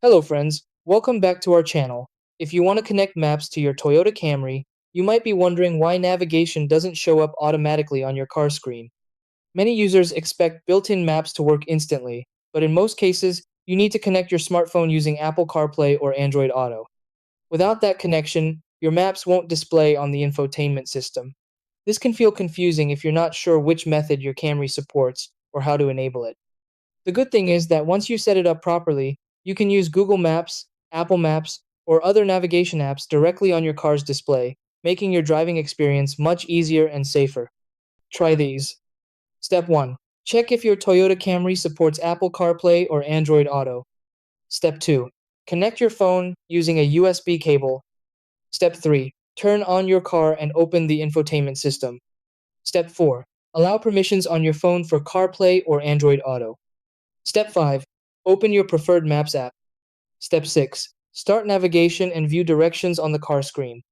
Hello friends, welcome back to our channel. If you want to connect maps to your Toyota Camry, you might be wondering why navigation doesn't show up automatically on your car screen. Many users expect built-in maps to work instantly, but in most cases, you need to connect your smartphone using Apple CarPlay or Android Auto. Without that connection, your maps won't display on the infotainment system. This can feel confusing if you're not sure which method your Camry supports or how to enable it. The good thing is that once you set it up properly, you can use Google Maps, Apple Maps, or other navigation apps directly on your car's display, making your driving experience much easier and safer. Try these. Step 1. Check if your Toyota Camry supports Apple CarPlay or Android Auto. Step 2. Connect your phone using a USB cable. Step 3. Turn on your car and open the infotainment system. Step 4. Allow permissions on your phone for CarPlay or Android Auto. Step 5. Open your preferred Maps app. Step 6. Start navigation and view directions on the car screen.